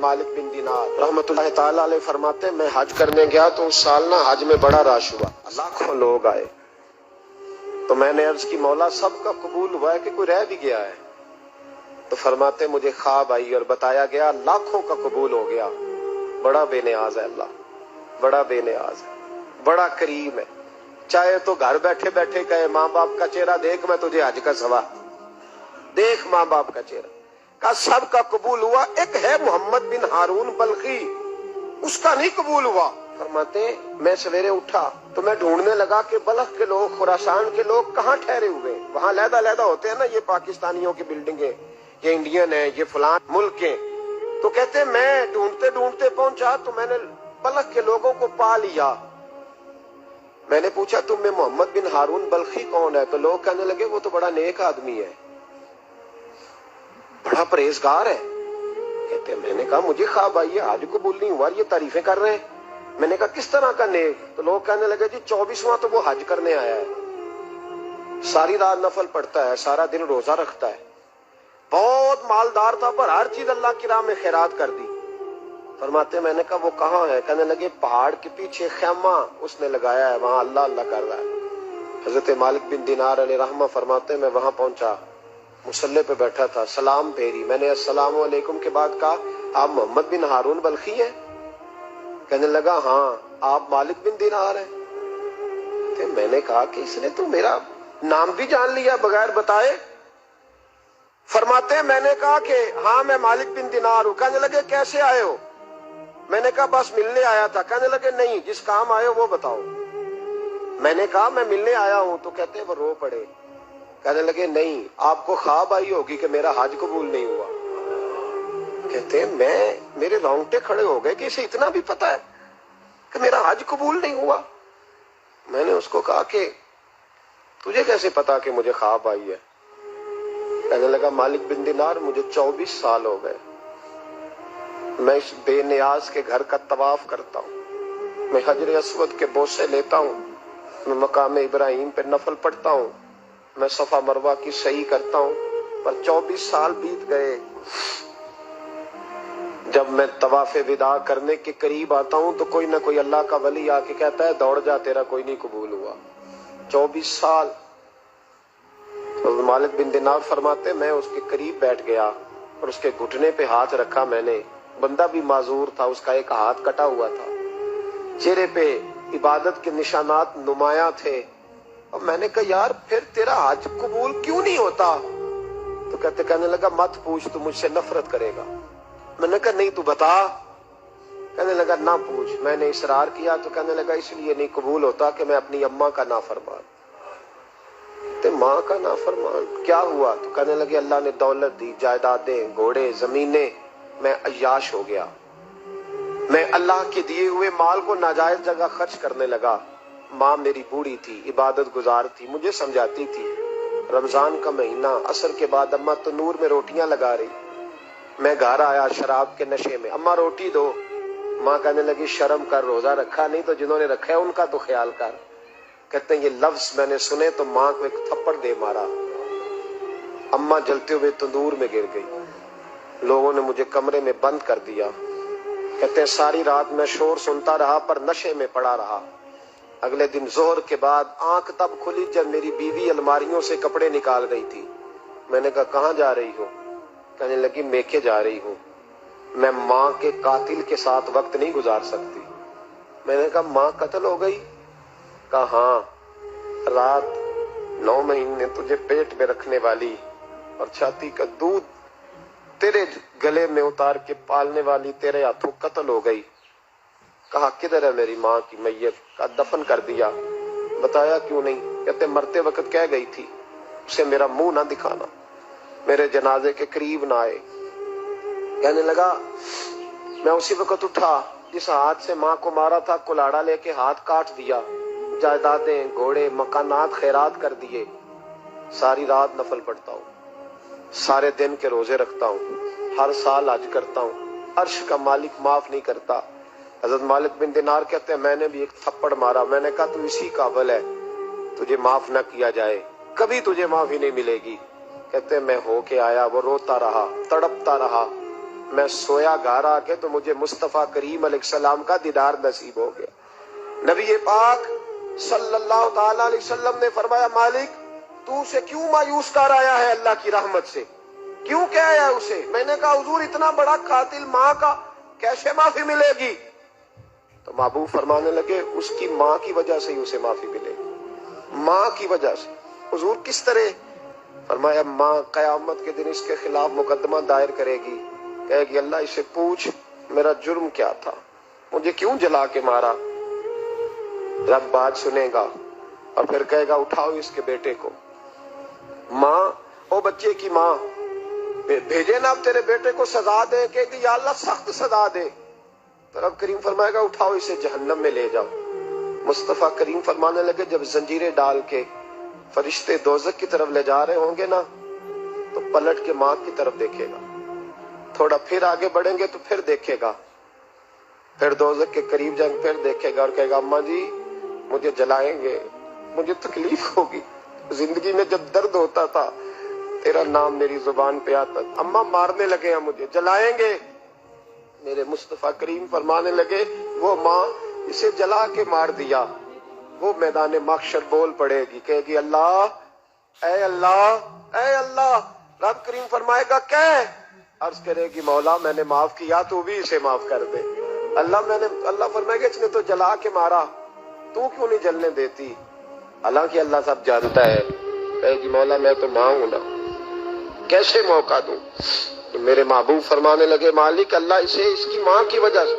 मालिक बिन दिनार रहमतुल्लाह ताला अलैह फरमाते मैं हज करने गया तो उस साल ना हज में बड़ा रश हुआ, लाखों लोग आए। तो मैंने अर्ज की मौला सबका कबूल हुआ है कि कोई रह भी गया है? तो फरमाते मुझे ख्वाब आई और बताया गया लाखों का कबूल हो गया। बड़ा बेनियाज है अल्लाह, बड़ा बेनियाज है, बड़ा करीम है। चाहे तो घर बैठे बैठे कहे माँ बाप का चेहरा देख मैं तुझे हज का सवा देख, माँ बाप का चेहरा का सबका कबूल हुआ। एक है मोहम्मद बिन हारून बल्खी, उसका नहीं कबूल हुआ। फरमाते मैं सवेरे उठा तो मैं ढूंढने लगा कि बल्ख के लोग, खुरासान के लोग कहाँ ठहरे हुए। वहां लहदा होते हैं ना, ये पाकिस्तानियों की बिल्डिंगें, ये इंडियन है, ये फलान मुल्क के। तो कहते मैं ढूंढते ढूंढते पहुंचा तो मैंने बल्ख के लोगों को पा लिया। मैंने पूछा तुम में मोहम्मद बिन हारून बल्खी कौन है? तो लोग कहने लगे वो तो बड़ा नेक आदमी है, बड़ा परहेजगार है। कहते मैंने कहा मुझे ख्वाब आई है, आज कबूल नहीं हुआ, ये तारीफें कर रहे हैं। मैंने कहा किस तरह का नेक? तो लोग कहने लगे जी 24वां तो वो हज करने आया है, सारी रात नफल पढ़ता है, सारा दिन रोजा रखता है, बहुत मालदार था पर हर चीज अल्लाह की राह में खैरात कर दी। फरमाते मैंने कहा वो कहाँ है? कहने लगे पहाड़ के पीछे खैमा उसने लगाया है, वहां अल्लाह अल्लाह कर रहा है। हजरत मालिक बिन दिनार अलैहि रहमा फरमाते मैं वहां पहुंचा, मुसल्ले पे बैठा था, सलाम फेरी। मैंने अस्सलाम वालेकुम के बाद कहा आप मोहम्मद बिन हारून बल्खी हैं? कहने लगा हाँ। आप मालिक बिन दिनार हैं? तो मैंने कहा कि इसने तो मेरा नाम भी जान लिया बगैर बताए। फरमाते मैंने कहा कि हाँ मैं मालिक बिन दिनार हूँ। कहने लगे कैसे आए हो? मैंने कहा बस मिलने आया था। कहने लगे नहीं, जिस काम आए हो वो बताओ। मैंने कहा मैं मिलने आया हूँ। तो कहते वो रो पड़े। कहने लगे नहीं, आपको ख्वाब आई होगी कि मेरा हज कबूल नहीं हुआ। कहते मेरे रोंगटे खड़े हो गए कि इसे इतना भी पता है कि मेरा हज कबूल नहीं हुआ। मैंने उसको कहा कि तुझे कैसे पता कि मुझे ख्वाब आई है? कहने लगा मालिक बिन दिनार मुझे 24 साल हो गए, मैं इस बेनियाज के घर का तवाफ करता हूँ, मैं हजर अस्वद के बोसे लेता हूँ, मैं मकाम इब्राहिम पे नफल पढ़ता हूँ, मैं सफा मरवा की सही करता हूँ, पर 24 साल बीत गए। जब मैं तवाफे विदा करने के करीब आता हूँ तो कोई ना कोई अल्लाह का वली आके कहता है दौड़ जा, तेरा कोई नहीं कबूल हुआ। 24 साल। तो मालिक बिन दिनार फरमाते मैं उसके करीब बैठ गया और उसके घुटने पे हाथ रखा मैंने। बंदा भी माजूर था, उसका एक हाथ कटा हुआ था, चेहरे पे इबादत के निशानात नुमाया थे। और मैंने कहा यार फिर तेरा हज कबूल क्यों नहीं होता? तो कहने लगा मत पूछ, तू मुझसे नफरत करेगा। मैंने कहा नहीं तू बता। कहने लगा ना पूछ। मैंने इसरार किया तो कहने लगा इसलिए नहीं कबूल होता कि मैं अपनी अम्मा का नाफरमान। तो माँ का नाफरमान क्या हुआ? तो कहने लगे अल्लाह ने दौलत दी, जायदादें, घोड़े, जमीनें, मैं अय्याश हो गया। मैं अल्लाह के दिए हुए माल को नाजायज जगह खर्च करने लगा। माँ मेरी बूढ़ी थी, इबादत गुजार थी, मुझे समझाती थी। रमजान का महीना, असर के बाद अम्मा तनूर में रोटियां लगा रही। मैं घर आया शराब के नशे में, अम्मा रोटी दो। माँ कहने लगी शर्म कर, रोजा रखा नहीं तो जिन्होंने रखा है उनका तो ख्याल कर। कहते हैं ये लफ्ज मैंने सुने तो माँ को एक थप्पड़ दे मारा। अम्मा जलते हुए तंदूर में गिर गई। लोगों ने मुझे कमरे में बंद कर दिया। कहते हैं सारी रात मैं शोर सुनता रहा पर नशे में पड़ा रहा। अगले दिन जोहर के बाद आंख तब खुली जब मेरी बीवी अलमारियों से कपड़े निकाल रही थी। मैंने कहा कहाँ जा रही हो? कहने लगी मेके जा रही हूँ, मैं माँ के कातिल के साथ वक्त नहीं गुजार सकती। मैंने कहा माँ कत्ल हो गई? कहा हाँ, रात 9 महीने तुझे पेट में रखने वाली और छाती का दूध तेरे गले में उतार के पालने वाली तेरे हाथों कत्ल हो गई। कहा किधर है मेरी माँ की मैयत? का दफन कर दिया। बताया क्यों नहीं? कहते मरते वक्त कह गई थी उसे मेरा मुंह ना दिखाना, मेरे जनाजे के करीब ना आए। कहने लगा मैं उसी वक्त उठा जिस हाथ से माँ को मारा था, कुल्हाड़ा लेके हाथ काट दिया, जायदादें, घोड़े, मकानात खैरात कर दिए। सारी रात नफल पढ़ता हूँ, सारे दिन के रोजे रखता हूँ, हर साल हज करता हूँ, अर्श का मालिक माफ नहीं करता। हजरत मालिक बिन दिनार कहते हैं मैंने भी एक थप्पड़ मारा। मैंने कहा तू इसी काबिल है, तुझे माफ न किया जाए, कभी तुझे माफी नहीं मिलेगी। कहते हैं मैं होके आया, वो रोता रहा, तड़पता रहा। میں سویا گھر آ کے تو مجھے مصطفیٰ کریم علیہ السلام کا دیدار نصیب ہو گیا۔ نبی پاک صلی اللہ تعالی علیہ وسلم نے فرمایا مالک تو اسے کیوں مایوس کر آیا ہے اللہ کی رحمت سے، کیوں کیا ہے اسے؟ میں نے کہا حضور اتنا بڑا قاتل ماں کا کیسے معافی ملے گی؟ تو محبوب فرمانے لگے اس کی ماں کی وجہ سے ہی اسے معافی ملے گی، ماں کی وجہ سے۔ حضور کس طرح؟ فرمایا ماں قیامت کے دن اس کے خلاف مقدمہ دائر کرے گی، کہے گی اللہ اسے پوچھ میرا جرم کیا تھا، مجھے کیوں جلا کے مارا؟ رب بات سنے گا اور پھر کہے گا اٹھاؤ اس کے بیٹے کو۔ ماں او بچے کی ماں بھیجے نا اب تیرے بیٹے کو سزا دے، کہ یا اللہ سخت سزا دے، تو رب کریم فرمائے گا اٹھاؤ اسے جہنم میں لے جاؤ۔ مصطفیٰ کریم فرمانے لگے جب زنجیریں ڈال کے فرشتے دوزخ کی طرف لے جا رہے ہوں گے نا تو پلٹ کے ماں کی طرف دیکھے گا، تھوڑا پھر آگے بڑھیں گے تو پھر دیکھے گا، پھر دوزخ کے قریب جائیں پھر دیکھے گا اور کہے گا اماں جی مجھے جلائیں گے، مجھے تکلیف ہوگی، زندگی میں جب درد ہوتا تھا تیرا نام میری زبان پہ آتا، اماں مارنے لگے ہیں مجھے، جلائیں گے۔ میرے مصطفیٰ کریم فرمانے لگے وہ ماں اسے جلا کے مار دیا، وہ میدان محشر بول پڑے گی، کہے گی اللہ اے اللہ اے اللہ۔ رب کریم فرمائے گا کہ عرض کرے گی مولا میں نے معاف کیا تو بھی اسے معاف کر دے۔ اللہ فرمائے گا اس نے تو جلا کے مارا، تو کیوں نہیں جلنے دیتی؟ حالانکہ اللہ سب جانتا ہے، کہے گی مولا میں تو ماں ہوں نا، کیسے موقع دوں؟ تو میرے محبوب فرمانے لگے مالک اللہ اسے اس کی ماں کی وجہ سے